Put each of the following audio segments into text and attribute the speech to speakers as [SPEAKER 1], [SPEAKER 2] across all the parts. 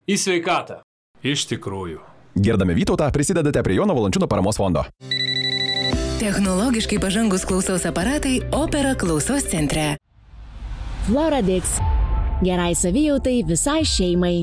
[SPEAKER 1] Į sveikatą. Iš tikrųjų.
[SPEAKER 2] Girdami Vytautą prisidedate prie Jono Valančiūno paramos fondo.
[SPEAKER 3] Technologiškai pažangus klausos aparatai Opera klausos centre.
[SPEAKER 4] Floradix. Gerai savijautai visai šeimai.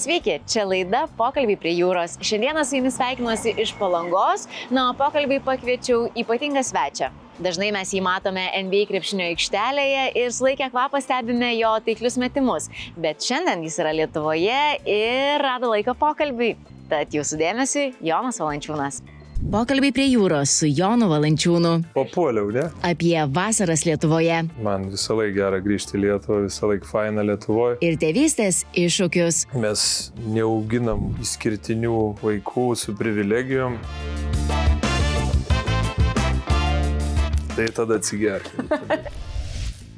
[SPEAKER 5] Sveiki, čia laida Pokalbiai prie jūros. Šiandieną su jumis sveikinuosi iš Palangos, o pokalbiai pakviečiau ypatingą svečią. Dažnai mes jį matome NBA krepšinio aikštelėje ir sulaikę kvapą stebime jo taiklius metimus. Bet šiandien jis yra Lietuvoje ir rado laiką pokalbiui. Tad jūsų dėmesiui Jonas Valančiūnas.
[SPEAKER 3] Pokalbiai prie jūros su Jonu Valančiūnu.
[SPEAKER 6] Papuoliau, ne?
[SPEAKER 3] Apie vasaras Lietuvoje.
[SPEAKER 6] Man visą laiką gera grįžti į Lietuvą, visą laiką faina Lietuvoje.
[SPEAKER 3] Ir tėvystės iššūkius.
[SPEAKER 6] Mes neauginam išskirtinių vaikų su privilegijom. Tai tada atsigerkime.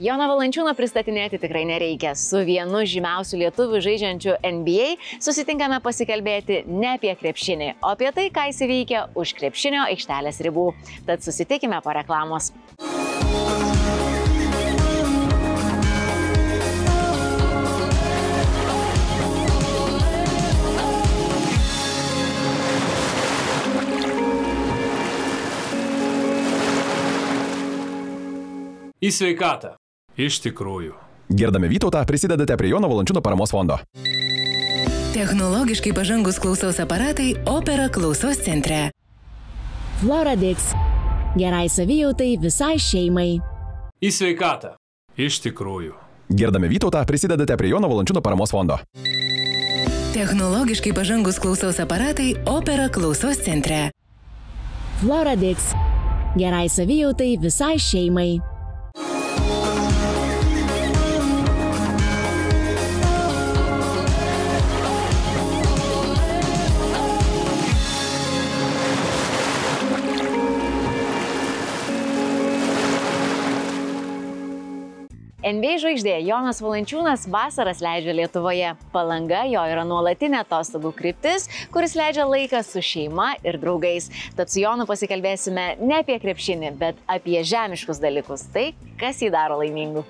[SPEAKER 5] Joną Valančiūną pristatinėti tikrai nereikia. Su vienu žymiausių lietuvių žaidžiančių NBA susitinkame pasikalbėti ne apie krepšinį, o apie tai, ką jis įveikia už krepšinio aikštelės ribų. Tad susitikime po reklamos.
[SPEAKER 1] Į sveikatą. Iš tikrųjų.
[SPEAKER 2] Girdami Vytautą prisidedate prie Jono Valančiūno paramos fondo.
[SPEAKER 3] Technologiškai pažangus klausos aparatai Opera klausos centre.
[SPEAKER 4] Floradix. Gerai savijautai visai šeimai.
[SPEAKER 1] Į sveikatą. Iš tikrųjų.
[SPEAKER 2] Girdami Vytautą prisidedate prie Jono Valančiūno paramos fondo.
[SPEAKER 3] Technologiškai pažangus klausos aparatai Opera klausos centre.
[SPEAKER 4] Floradix. Gerai savijautai visai šeimai.
[SPEAKER 5] NBA žvaigždė Jonas Valančiūnas vasaras leidžia Lietuvoje. Palanga jo yra nuolatinė atostogų kryptis, kuris leidžia laiką su šeima ir draugais. Tad su Jonu pasikalbėsime ne apie krepšinį, bet apie žemiškus dalykus. Tai, kas jį daro laimingu.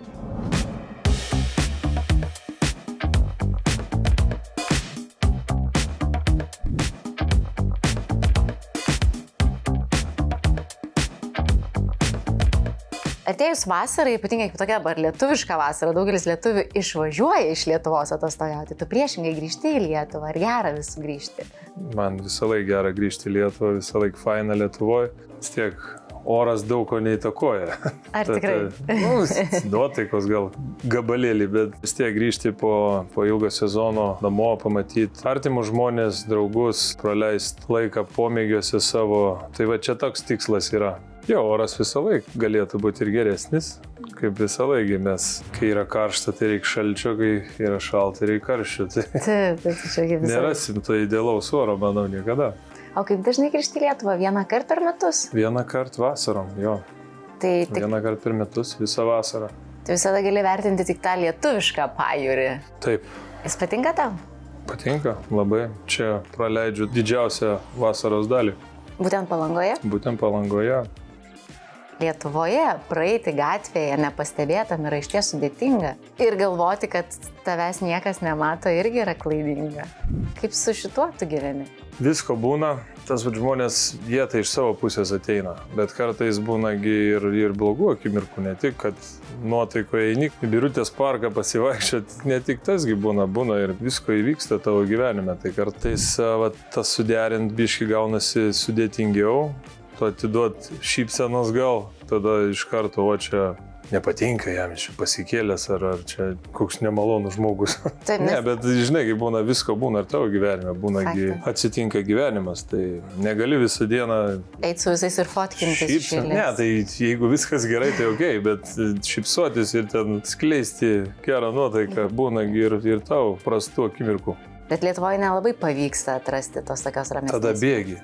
[SPEAKER 5] Atėjus vasarai, ypatingai kaip tokia dabar lietuviška vasara, daugelis lietuvių išvažiuoja iš Lietuvos atostogauti. Tu priešingai grįžti į Lietuvą, ar gera vis grįžti?
[SPEAKER 6] Man visą laiką gera grįžti į Lietuvą, visą laiką faina Lietuvoje. Vis tiek oras daug ko neįtakoja.
[SPEAKER 5] Ar tikrai?
[SPEAKER 6] Nuotaikos gal gabalėlį, bet vis tiek grįžti po ilgo sezono namo, pamatyti artimus žmonės, draugus, praleisti laiką pomėgiuose savo. Tai va čia toks tikslas yra. Jo, oras visą laiką galėtų būti ir geresnis, kaip visą laiką. Mes, kai yra karšta, tai reikia šalčio, kai yra šalta, reikia karščio. Tai nerasim to idealaus oro, manau, niekada.
[SPEAKER 5] O kaip dažnai grįžti į Lietuvą? Vieną kartą per metus?
[SPEAKER 6] Vieną kartą vasarom, jo. Vieną kartą per metus, visą vasarą.
[SPEAKER 5] Tu visada gali vertinti tik tą lietuvišką pajūrį.
[SPEAKER 6] Taip.
[SPEAKER 5] Jis patinka tau?
[SPEAKER 6] Patinka, labai. Čia praleidžiu didžiausią vasaros dalį.
[SPEAKER 5] Būtent Palangoje?
[SPEAKER 6] Būtent Palangoje.
[SPEAKER 5] Lietuvoje praeiti gatvėje nepastebėtam yra išties sudėtinga. Ir galvoti, kad tavęs niekas nemato, irgi yra klaidinga. Kaip su šituo tu gyveni?
[SPEAKER 6] Visko būna. Tas žmonės, jie tai iš savo pusės ateina. Bet kartais būna ir blogų akimirkų. Ne tik, kad nuotaikoje eini į Birutės parką pasivaikščioti, ne tik tasgi būna ir visko įvyksta tavo gyvenime. Tai kartais tas suderint biškį gaunasi sudėtingiau. Tu atiduot šypsenos gal, tada iš karto, o čia nepatinka jam, čia pasikėlęs, ar čia koks nemalonus žmogus.
[SPEAKER 5] Taip,
[SPEAKER 6] ne, bet žinai, kai būna, visko būna ir tavo gyvenime, atsitinka gyvenimas, tai negali visą dieną
[SPEAKER 5] eit su visais ir fotkintis šilės.
[SPEAKER 6] Ne, tai jeigu viskas gerai, tai okei, bet šypsotis ir ten skleisti gerą nuotaiką būna ir tau prastų akimirkų.
[SPEAKER 5] Bet Lietuvoje nelabai pavyksta atrasti tos tokios ramesnės.
[SPEAKER 6] Tada bėgi.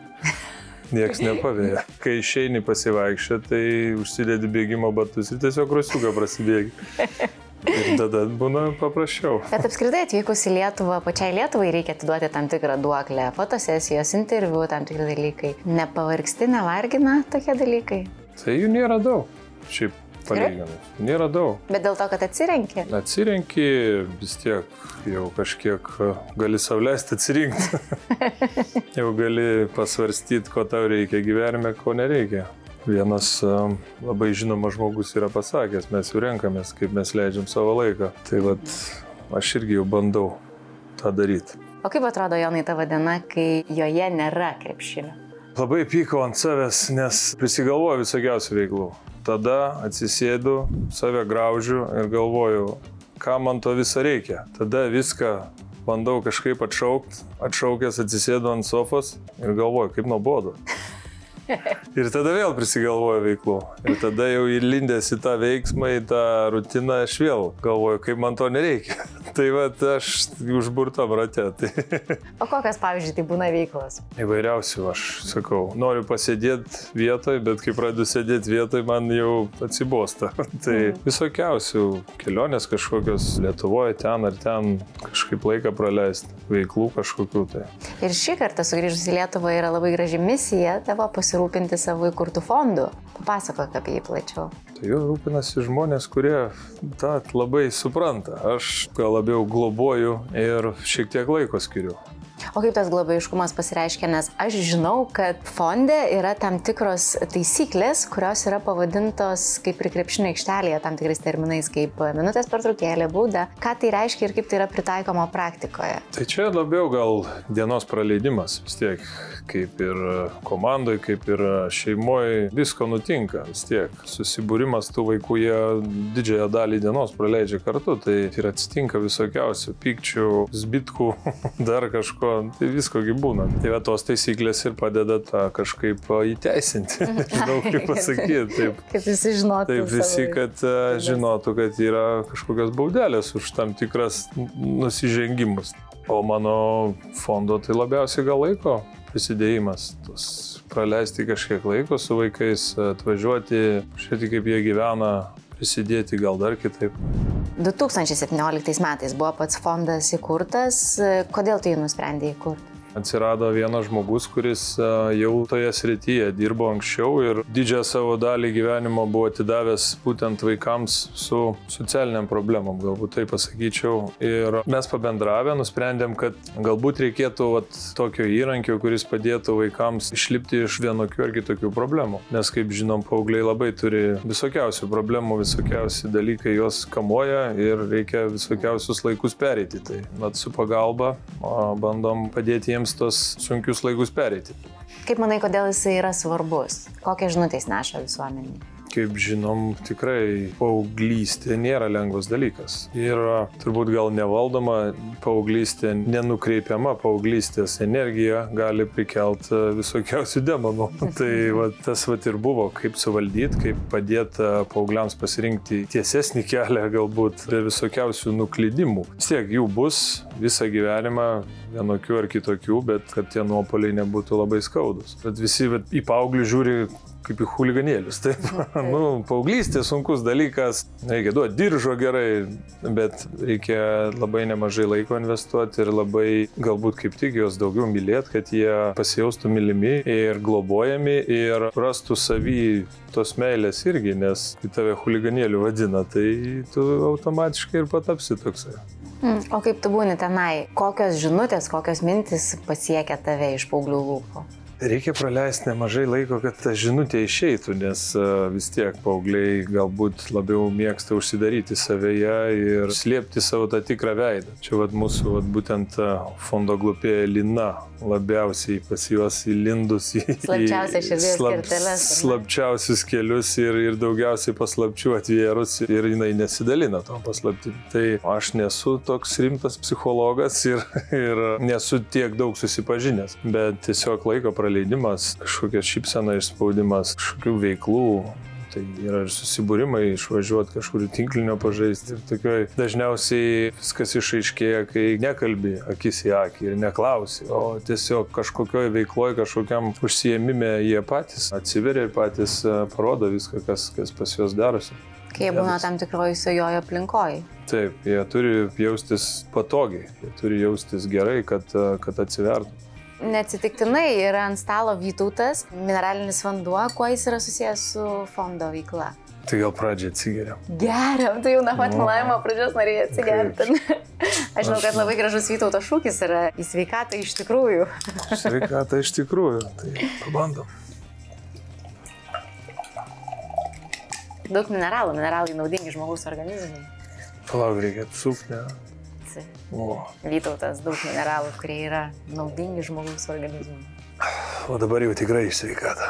[SPEAKER 6] Niekas nepavėja. Kai išeini pasivaikščioti, tai užsidedi bėgimo batus ir tiesiog rusiuką prasidėgi. Ir tada būna paprasčiau.
[SPEAKER 5] Bet apskritai atvykus į Lietuvą, pačiai Lietuvai reikia atiduoti tam tikrą duoklę. Fotosesijos, interviu, tam tikri dalykai. Nepavargsti, nevargina tokie dalykai?
[SPEAKER 6] Tai jų nėra daug. Šiaip palyginus. Nėra daug.
[SPEAKER 5] Bet dėl to, kad atsirenki?
[SPEAKER 6] Atsirenki, vis tiek jau kažkiek gali sau leisti atsirinkti. Jau gali pasvarstyti, ko tau reikia gyvenime, ko nereikia. Vienas labai žinomas žmogus yra pasakęs, mes jau renkamės, kaip mes leidžiam savo laiką. Tai vat, aš irgi jau bandau tą daryti.
[SPEAKER 5] O kaip atrodo, Jonai, tavo diena, kai joje nėra krepšinio?
[SPEAKER 6] Labai pykau ant savęs, nes prisigalvoju visokiausių veiklų. Tada atsisėdu, save graužiu ir galvoju, ką man to viso reikia. Tada viską bandau kažkaip atšaukęs atsisėdu ant sofos ir galvoju, kaip nuobodu. Ir tada vėl prisigalvoju veiklų. Ir tada jau įlindęs į tą veiksmą, į tą rutiną, aš vėl galvoju, kaip man to nereikia. Tai vat aš užburtam rate.
[SPEAKER 5] O kokias, pavyzdžiui, tai būna veiklos?
[SPEAKER 6] Įvairiausių, aš sakau. Noriu pasėdėti vietoj, bet kai pradedu sėdėti vietoj, man jau atsibosta. Tai visokiausių kelionės kažkokios Lietuvoje, ten ar ten kažkaip laiką praleisti, veiklų kažkokių tai.
[SPEAKER 5] Ir šį kartą sugrįžus į Lietuvą yra labai graži misija tavo pasirūpinti savo įkurtų fondų. Papasakok apie jį plačiau.
[SPEAKER 6] Tai jau rūpinasi žmonės, kurie tą labai supranta. Aš gal labiau globoju ir šiek tiek laiko skiriu.
[SPEAKER 5] O kaip tas globėjiškumas pasireiškia, nes aš žinau, kad fonde yra tam tikros taisyklės, kurios yra pavadintos kaip ir krepšinio aikštelėje, tam tikrais terminais kaip minutės pertraukėlė, bauda. Ką tai reiškia ir kaip tai yra pritaikoma praktikoje?
[SPEAKER 6] Tai čia labiau gal dienos praleidimas, vis tiek, kaip ir komandoje, kaip ir šeimoje, visko nutinka, vis tiek. Susibūrimas tų vaikų, jie didžiąją dalį dienos praleidžia kartu, tai ir atsitinka visokiausių pykčių, zbitkų, dar kažko. Tai viskogi būna. Tai va, tos taisyklės ir padeda tą kažkaip įteisinti. Žinau, kaip pasakyti. Taip,
[SPEAKER 5] kaip visi žinotų.
[SPEAKER 6] Taip, visi, kad žinotų, kad yra kažkokios baudelės už tam tikras nusižengimus. O mano fondo tai labiausiai gal laiko prisidėjimas. Praleisti kažkiek laiko su vaikais, atvažiuoti, žiūrėti, kaip jie gyvena, prisidėti gal dar kitaip.
[SPEAKER 5] 2017 metais buvo pats fondas įkurtas. Kodėl tu jį nusprendei įkurti?
[SPEAKER 6] Atsirado vienas žmogus, kuris jau toje srityje dirbo anksčiau ir didžiąją savo dalį gyvenimo buvo atidavęs būtent vaikams su socialiniam problemom, galbūt tai pasakyčiau. Ir mes pabendravę nusprendėm, kad galbūt reikėtų tokio įrankio, kuris padėtų vaikams išlipti iš vienokių ar kitokių problemų. Nes, kaip žinom, paaugliai labai turi visokiausių problemų, visokiausi dalykai juos kamuoja ir reikia visokiausius laikus pereiti. Tai su pagalba bandom padėti jiems tos sunkius laikus pereiti.
[SPEAKER 5] Kaip manai, kodėl jisai yra svarbus? Kokią žinutę jis neša visuomenį?
[SPEAKER 6] Kaip žinom, tikrai paauglystė nėra lengvas dalykas. Ir turbūt gal nevaldoma paauglystė, nenukreipiama paauglystės energija gali prikelti visokiausių demonų. Tai tas ir buvo, kaip suvaldyti, kaip padėti paaugliams pasirinkti tiesesnį kelią, galbūt be visokiausių nuklydimų. Vis tiek jų bus visą gyvenimą, vienokių ar kitokių, bet kad tie nuopoliai nebūtų labai skaudus. Bet visi į paauglį žiūri kaip į chuliganėlius. Taip, paauglystė sunkus dalykas, reikia duoti diržo gerai, bet reikia labai nemažai laiko investuoti ir labai galbūt kaip tik juos daugiau mylėti, kad jie pasijaustų mylimi ir globojami ir rastų savy tos meilės irgi, nes kai tave chuliganėliu vadina, tai tu automatiškai ir patapsi toksai.
[SPEAKER 5] O kaip tu būni tenai? Kokios žinutės, kokios mintis pasiekia tave iš paauglių lūpų?
[SPEAKER 6] Reikia praleisti nemažai laiko, kad ta žinutė išeitų, nes vis tiek paaugliai galbūt labiau mėgsta užsidaryti savėje ir slėpti savo tą tikrą veidą. Čia mūsų būtent fondo globėja Lina labiausiai pas juos įlindus į slapčiausius kelius ir daugiausiai paslapčių atvėrus ir jinai nesidalina tom paslaptim. Tai aš nesu toks rimtas psichologas ir nesu tiek daug susipažinęs, bet tiesiog laiko praleidimas, kažkokia šypsena išspaudimas, kažkokių veiklų, Tai yra ir susibūrimai, išvažiuoti kažkur tinklinio pažaisti. Ir tokioj dažniausiai viskas išaiškėja, kai nekalbi akis į akį ir neklausi, o tiesiog kažkokioj veikloje, kažkokiam užsiėmime jie patys atsiveria ir patys parodo viską, kas pas juos darosi.
[SPEAKER 5] Kai jie būna tam tikroje jojo aplinkoje.
[SPEAKER 6] Taip, jie turi jaustis patogiai, jie turi jaustis gerai, kad atsivertų.
[SPEAKER 5] Neatsitiktinai yra ant stalo Vytautas, mineralinis vanduo, kuo jis yra susijęs su fondo veikla.
[SPEAKER 6] Tai gal pradžiai atsigeriam.
[SPEAKER 5] Geriam, tai jau nuo pat filmavimo pradžios norėjai atsigerti. Aš žinau, kad labai gražus Vytauto šūkis yra į sveikatą iš tikrųjų.
[SPEAKER 6] Sveikatą iš tikrųjų, tai pabandom.
[SPEAKER 5] Daug mineralai naudingi žmogaus organizmui.
[SPEAKER 6] Palauk, reikia apsukti, ne?
[SPEAKER 5] Vytautas, daug mineralų, kurie yra naudingi žmogaus organizmui.
[SPEAKER 6] O dabar jau tikrai iš sveikatą.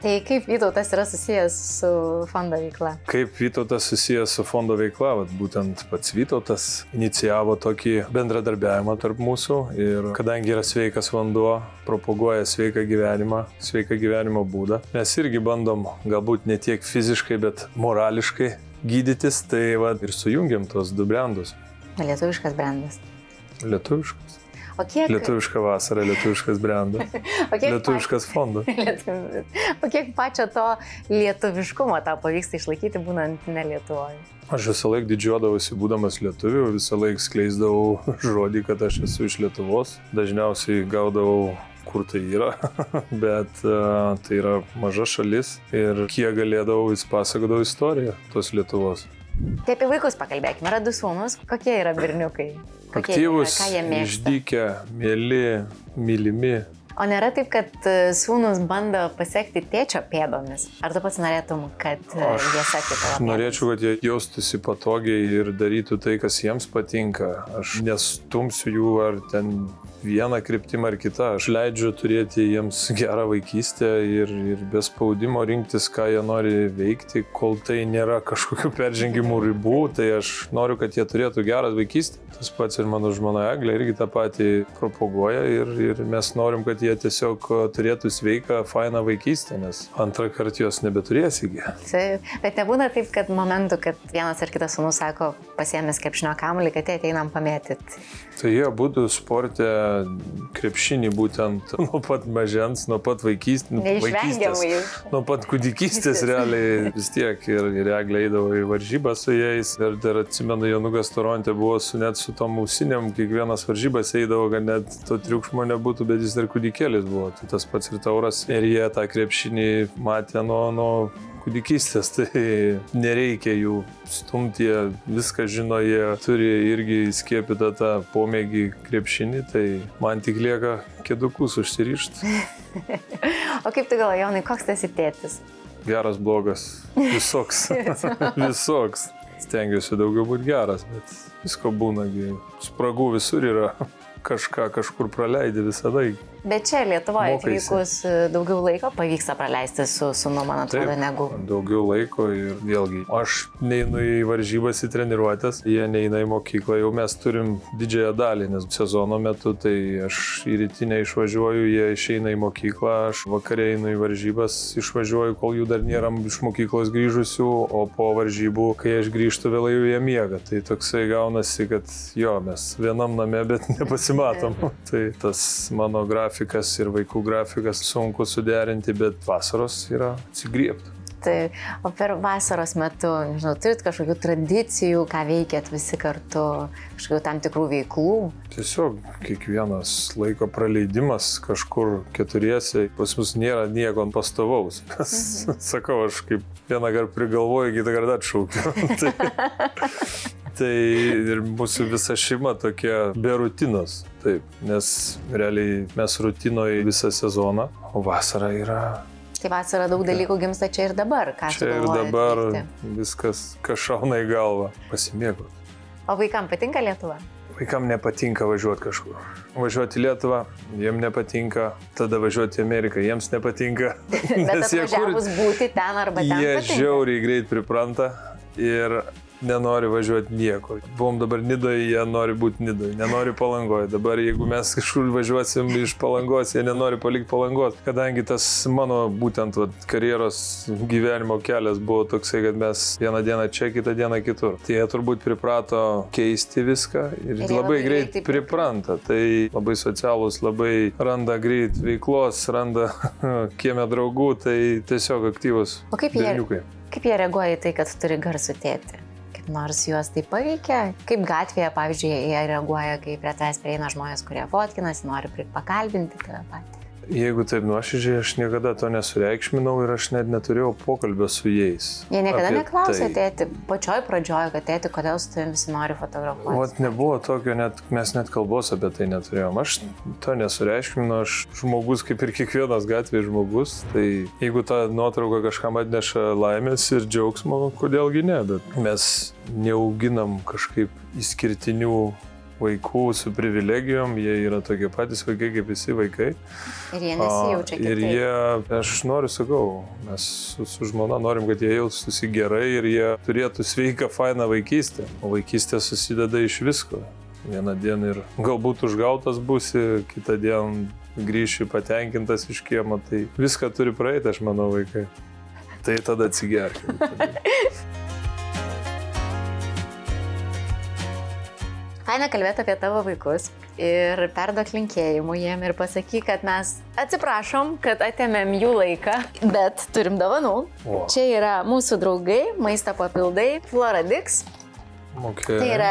[SPEAKER 5] Tai kaip Vytautas yra susijęs su fondo veikla?
[SPEAKER 6] Kaip Vytautas susijęs su fondo veikla, būtent pats Vytautas inicijavo tokį bendradarbiavimą tarp mūsų ir kadangi yra sveikas vanduo, propaguoja sveiką gyvenimo būdą, mes irgi bandom galbūt ne tiek fiziškai, bet morališkai gydytis, tai ir sujungiam tos du brandus.
[SPEAKER 5] Lietuviškas brandas.
[SPEAKER 6] Lietuviškas.
[SPEAKER 5] O kiek...
[SPEAKER 6] Lietuviška vasara, lietuviškas brandas. Lietuviškas fondas.
[SPEAKER 5] O kiek pačio to lietuviškumo tau pavyksta išlaikyti, būnant ne Lietuvoje?
[SPEAKER 6] Aš visą laiką didžiuodavausi būdamas lietuviu, visą laiką skleisdavau žodį, kad aš esu iš Lietuvos. Dažniausiai gaudavau, kur tai yra, bet tai yra maža šalis ir kiek galėdavau, vis pasakodavau istoriją tos Lietuvos.
[SPEAKER 5] Tai apie vaikus pakalbėkime. Yra 2 sūnus. Kokie yra berniukai?
[SPEAKER 6] Aktyvūs, išdykę, mieli, mylimi.
[SPEAKER 5] O nėra taip, kad sūnus bando pasiekti tėčio pėdomis? Ar tu pats norėtum, kad jie sektų tavo pėdomis?
[SPEAKER 6] Norėčiau, kad jie jaustųsi patogiai ir darytų tai, kas jiems patinka. Aš nestumsiu jų ar ten vieną kryptimą ar kitą. Aš leidžiu turėti jiems gerą vaikystę ir be spaudimo rinktis, ką jie nori veikti, kol tai nėra kažkokių peržengimų ribų. Tai aš noriu, kad jie turėtų gerą vaikystę. Tas pats ir mano žmona Eglė irgi tą patį propaguoja ir mes norim, kad jie tiesiog turėtų sveiką, fainą vaikystę, nes antrą kartą jos nebeturės įgi.
[SPEAKER 5] Bet nebūna taip, kad momentų, kad vienas ar kitas sūnus sako, pasiėmęs krepšinio kamuolį, kad jie ateinam pamėtyti.
[SPEAKER 6] Tai jie būtų sporte krepšinį būtent nuo pat mažens, nuo pat vaikystės, nuo pat kūdikystės realiai vis tiek ir Eglė eidavo į varžybą su jais. Ir dar atsimenu, Jonukas Toronte buvo net su tom ausinėm, kiekvienas varžybas eidavo, kad net to triukšmo nebūtų, bet jis dar kūdikėlis buvo. Tai tas pats ir Tauras. Ir jie tą krepšinį matė nuo kūdikystės, tai nereikia jų stumti, jie viską žino, jie turi irgi skiepytą tą pomėgį krepšinį, tai man tik lieka kėdukus užsirišti.
[SPEAKER 5] O kaip tu galvoji, Jonai, koks tas tėtis?
[SPEAKER 6] Geras, blogas, visoks. Visoks. Stengiuosi daugiau būti geras, bet visko būna, spragų visur yra. Kažkur praleidi visada.
[SPEAKER 5] Bet čia Lietuvoje atvykus daugiau laiko pavyksta praleisti su sūnum, man atrodo, negu.
[SPEAKER 6] Daugiau laiko ir vėlgi. Aš neinu į varžybas, į treniruotės, jie neina į mokyklą, jau mes turim didžiąją dalį, nes sezono metu tai aš į rytinę išvažiuoju, jie išeina į mokyklą, aš vakarė einu į varžybas, išvažiuoju, kol jų dar nėra iš mokyklos grįžusių, o po varžybų, kai aš grįžtu, vėlai jau jie miega. Tai toksai gaunasi, kad jo, mes vienam name, bet nepasimatom. Tai tas mano grafikas ir vaikų grafikas sunku suderinti, bet vasaros yra atsigriebti.
[SPEAKER 5] Tai, o per vasaros metu, nežinau, turit kažkokių tradicijų, ką veikėt visi kartu, kažkokių tam tikrų veiklų?
[SPEAKER 6] Tiesiog kiekvienas laiko praleidimas kažkur keturiese, pas mus nėra nieko pastovaus. Sakau, aš kaip vieną kartą prigalvoju, kitą kartą atšaukiu. Tai ir mūsų visa šeima tokia be rutinos, taip, nes realiai mes rutinoje visą sezoną, o vasara yra...
[SPEAKER 5] Tai vasara daug dalykų gimsta čia ir dabar, ką
[SPEAKER 6] čia ir dabar viskas, kas šauna į galvą, pasimėgot.
[SPEAKER 5] O vaikam patinka Lietuva?
[SPEAKER 6] Vaikam nepatinka važiuoti kažkur. Važiuoti į Lietuvą, jiem nepatinka, tada važiuoti į Ameriką, jiems nepatinka.
[SPEAKER 5] Bet atvažiavus būti ten arba ten patinka.
[SPEAKER 6] Jie žiauriai greit pripranta. Ir nenori važiuoti niekur. Buvom dabar Nidoje, jie nori būti Nidoje, nenori Palangoje. Dabar jeigu mes kažkur važiuosim iš Palangos, jie nenori palikti Palangos. Kadangi tas mano būtent karjeros gyvenimo kelias buvo toksai, kad mes vieną dieną čia, kitą dieną kitur. Tai jie turbūt priprato keisti viską ir labai greit pripranta. Tai labai socialus, labai randa greit veiklos, randa kieme draugų, tai tiesiog aktyvus berniukai.
[SPEAKER 5] Kaip jie reaguoja į tai, kad turi garsų tėtį? Kaip nors juos tai paveikia? Kaip gatvėje, pavyzdžiui, jie reaguoja, kai prie tavęs prieina žmonės, kurie fotkinasi, nori pakalbinti tave patį?
[SPEAKER 6] Jeigu taip nuoširdžiai, aš niekada to nesureikšminau ir aš net neturėjau pokalbio su jais.
[SPEAKER 5] Jie niekada neklausė tėti, pačioj pradžioje, kad tėti, kodėl su tavim visi nori fotografuoti?
[SPEAKER 6] Vat nebuvo tokio, mes net kalbos apie tai neturėjom. Aš to nesureikšminu, aš žmogus kaip ir kiekvienas gatvėje žmogus. Tai jeigu ta nuotrauka kažkam atneša laimės ir džiaugsmo, kodėlgi ne, bet mes neauginam kažkaip išskirtinių vaikų su privilegijom, jie yra tokie patys vaikai kaip visi vaikai.
[SPEAKER 5] Ir jie nesijaučia kitaip.
[SPEAKER 6] Ir jie, aš noriu, sakau, mes su žmona norim, kad jie jaustųsi gerai ir jie turėtų sveiką, fainą vaikystę. O vaikystė susideda iš visko. Vieną dieną ir galbūt užgautas būsi, kitą dieną grįši patenkintas iš kiemo. Tai viską turi praeiti, aš manau, vaikai. Tai tada atsigerkim.
[SPEAKER 5] Faina kalbėti apie tavo vaikus ir perduok linkėjimų jiem ir pasakyk, kad mes atsiprašom, kad atėmėm jų laiką, bet turim dovanų. Čia yra mūsų draugai, maisto papildai, Floradix.
[SPEAKER 6] Okay.
[SPEAKER 5] Tai yra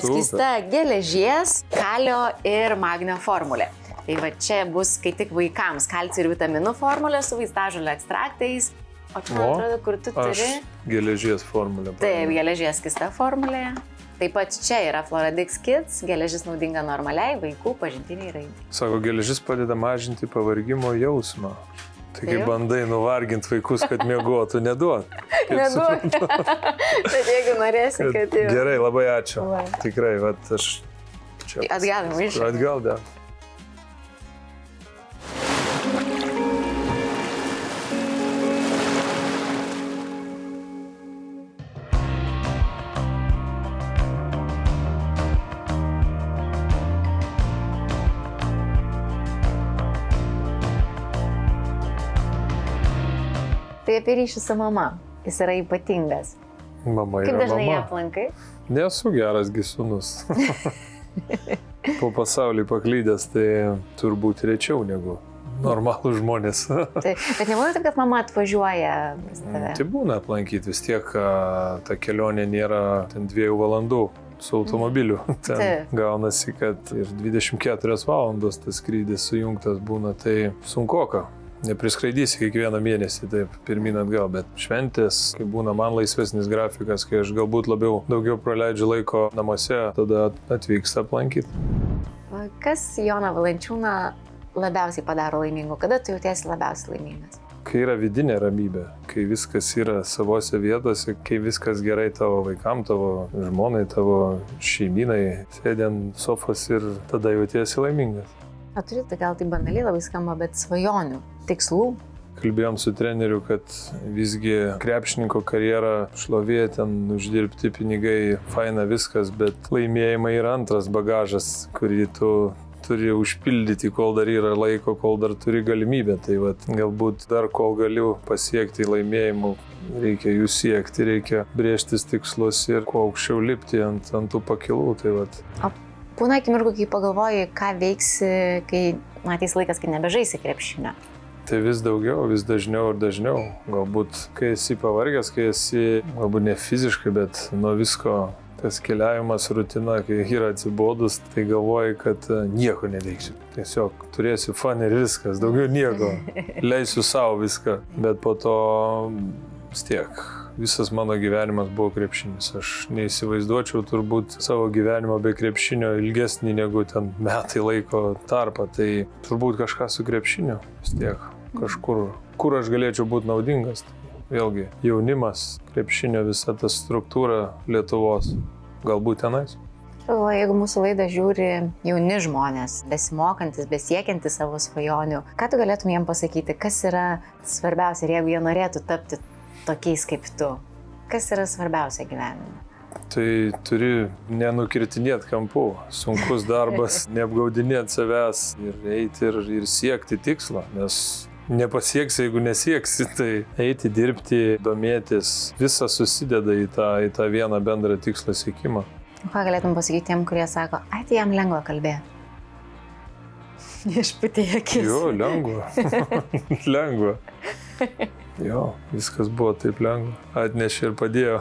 [SPEAKER 5] skysta geležies, kalio ir magnio formulė. Tai va čia bus, kai tik vaikams, kalcio ir vitaminų formulė su vaistažolių ekstraktais. O čia, man atrodo, kur tu turi...
[SPEAKER 6] Geležies formulė.
[SPEAKER 5] Taip, geležies skysta formulė. Taip pat čia yra Floradix Kids, geležis naudinga normaliai vaikų pažintiniai raidai.
[SPEAKER 6] Sako, geležis padeda mažinti pavargimo jausmą. Tai kai bandai nuvarginti vaikus, kad miegotų, neduot.
[SPEAKER 5] Neduot. Bet jeigu norėsi, kad jau...
[SPEAKER 6] Gerai, labai ačiū. Tikrai, vat aš čia...
[SPEAKER 5] Atgal, iš.
[SPEAKER 6] Atgal, da.
[SPEAKER 5] Tai apie ryšį su mama. Jis yra ypatingas.
[SPEAKER 6] Mama yra mama.
[SPEAKER 5] Kaip dažnai ją aplankai?
[SPEAKER 6] Nesu geras sūnus. Po pasaulį paklydęs, tai turbūt rečiau negu normalų žmonės.
[SPEAKER 5] Bet nebūna taip, kad mama atvažiuoja pas tave?
[SPEAKER 6] Tai būna aplankyti, vis tiek ta kelionė nėra 2 valandų su automobiliu. Ten gaunasi, kad ir 24 valandos tas skrydis sujungtas būna, tai sunkoka. Nepriskraidysi kiekvieną mėnesį, taip, pirmyn atgal, bet šventės, kai būna man laisvesnis grafikas, kai aš galbūt daugiau praleidžiu laiko namuose, tada atvyksta aplankyti.
[SPEAKER 5] Kas Joną Valančiūną labiausiai padaro laimingu? Kada tu jautiesi labiausiai laimingas?
[SPEAKER 6] Kai yra vidinė ramybė, kai viskas yra savose vietose, kai viskas gerai tavo vaikam, tavo žmonai, tavo šeimynai, sėdi ant sofos ir tada jautiesi laimingas.
[SPEAKER 5] O turite, gal tai banaliai labai skamba, bet svajonių, tikslų?
[SPEAKER 6] Kalbėjom su treneriu, kad visgi krepšininko karjera, šlovė, ten uždirbti pinigai, faina viskas, bet laimėjimai yra antras bagažas, kurį tu turi užpildyti, kol dar yra laiko, kol dar turi galimybę. Tai vat, galbūt dar kol galiu pasiekti laimėjimų, reikia jų siekti, reikia brėžtis tikslus ir kuo aukščiau lipti ant tų pakilų. Tai vat.
[SPEAKER 5] Būna akimirkų, kai pagalvoji, ką veiksi, kai ateis laikas, kai nebežaisi krepšinio.
[SPEAKER 6] Tai vis daugiau, vis dažniau ir dažniau. Galbūt, kai esi pavargęs, kai esi, galbūt ne fiziškai, bet nuo visko, tas keliavimas, rutina, kai yra atsibodus, tai galvoji, kad nieko neveiksiu. Tiesiog turėsiu fun ir viskas, daugiau nieko. Leisiu savo viską, bet po to vis tiek. Visas mano gyvenimas buvo krepšinis. Aš neįsivaizduočiau turbūt savo gyvenimo be krepšinio ilgesnį negu ten metai laiko tarpą. Tai turbūt kažką su krepšiniu vis tiek kažkur, kur aš galėčiau būti naudingas. Vėlgi, jaunimas, krepšinio visa ta struktūra Lietuvos. Galbūt tenais.
[SPEAKER 5] Jeigu mūsų laidą žiūri jauni žmonės, besimokantis, besiekiantis savo svajonių, ką tu galėtum jiem pasakyti, kas yra svarbiausia ir jeigu jie norėtų tapti tokiais kaip tu, kas yra svarbiausia gyvenime?
[SPEAKER 6] Tai turi nenukirtinėti kampų, sunkus darbas, neapgaudinėti savęs ir eiti ir siekti tikslo, nes nepasieksi, jeigu nesieksi, tai eiti, dirbti, domėtis, visas susideda į tą vieną bendrą tikslo siekimą.
[SPEAKER 5] Ką galėtum pasakyti tiem, kurie sako, tai jam lengva kalbėti? Išputėję akis.
[SPEAKER 6] Jo, lengva. Lengva. Jo, viskas buvo taip lengva. Atnešė ir padėjo.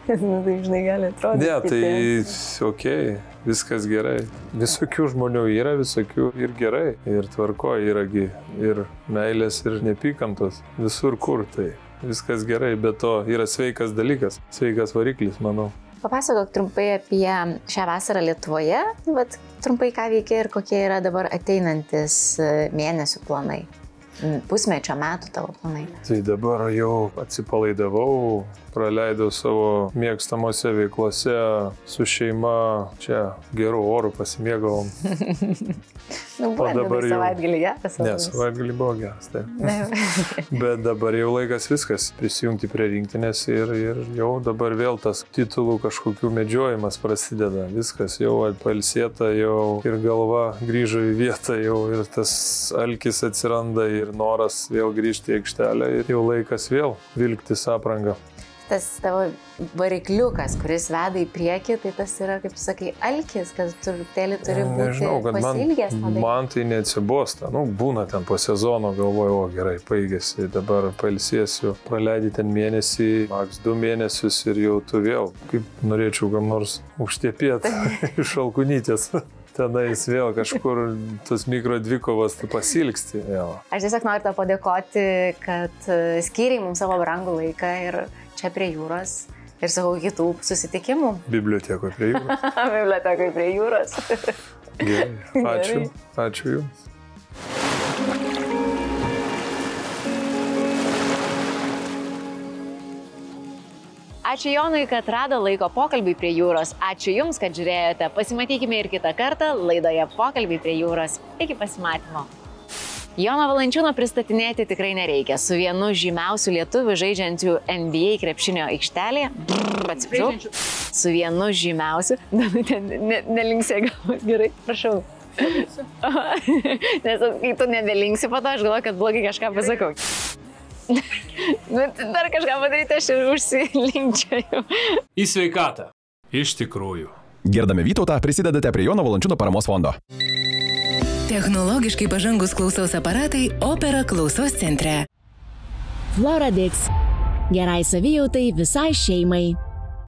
[SPEAKER 5] Tai žinai, gali atrodyti.
[SPEAKER 6] Ne, tai okei, viskas gerai. Visokių žmonių yra, visokių ir gerai. Ir tvarko yragi, ir meilės, ir nepykantos. Visur kur tai. Viskas gerai, bet to yra sveikas dalykas, sveikas variklis, manau.
[SPEAKER 5] Papasakok trumpai apie šią vasarą Lietuvoje, bet trumpai ką veikia ir kokie yra dabar ateinantis mėnesių planai, pusmečio metų tavo planai.
[SPEAKER 6] Tai dabar jau atsipalaidavau, praleidau savo mėgstamose veiklose su šeima, čia gerų orų pasimėgavom.
[SPEAKER 5] Buvo dabar jau savaitgalį geras?
[SPEAKER 6] Ne, savaitgalį buvo geras, taip. Bet dabar jau laikas viskas, prisijungti prie rinktinės ir jau dabar vėl tas titulų kažkokių medžiojimas prasideda. Viskas jau pailsėta, jau ir galva grįžo į vietą, jau ir tas alkis atsiranda ir noras vėl grįžti į aikštelę ir jau laikas vėl vilktis aprangą.
[SPEAKER 5] Tas tavo varikliukas, kuris veda į priekį, tai tas yra, kaip sakai, alkis, kad truputėlį turi būti
[SPEAKER 6] Nežinau,
[SPEAKER 5] pasilgęs.
[SPEAKER 6] Man tai neatsibosta. Būna ten po sezono, galvoju, gerai, baigėsi, dabar pailsėsiu, praleidi ten mėnesį, maks 2 mėnesius ir jau tu vėl, kaip norėčiau kam nors užtepėti iš alkunytės. Tenais vėl kažkur tos mikrodvikovas tu pasilgsti vėl.
[SPEAKER 5] Aš tiesiog noriu tau padėkoti, kad skyrei mums savo brangų laiką ir čia prie jūros ir sakau kitų susitikimų.
[SPEAKER 6] Bibliotekoje prie jūros.
[SPEAKER 5] Bibliotekoje prie jūros.
[SPEAKER 6] Gerai, ačiū. Ačiū Jums.
[SPEAKER 5] Ačiū Jonui, kad rado laiko pokalbiui prie jūros. Ačiū Jums, kad žiūrėjote. Pasimatykime ir kitą kartą laidoje Pokalbiai prie jūros. Iki pasimatymo. Jono Valančiūno pristatinėti tikrai nereikia. Su vienu žymiausių lietuvių žaidžiančių NBA krepšinio aikštelėje. Atsiprašau. Su vienu žymiausių. Nelinksė gal. Gerai, prašau. Nes kai tu nebelinksi po to, aš galvoju, kad blogai kažką pasakau. Dar kažką padaryti, aš ir užsilinkčiau.
[SPEAKER 1] Į sveikatą. Iš tikrųjų.
[SPEAKER 2] Gerdami Vytautą prisidedate prie Jono Valančiūno paramos fondo.
[SPEAKER 3] Technologiškai pažangus klausos aparatai Opera klausos centre.
[SPEAKER 4] Floradix. Gerai savijautai visai šeimai.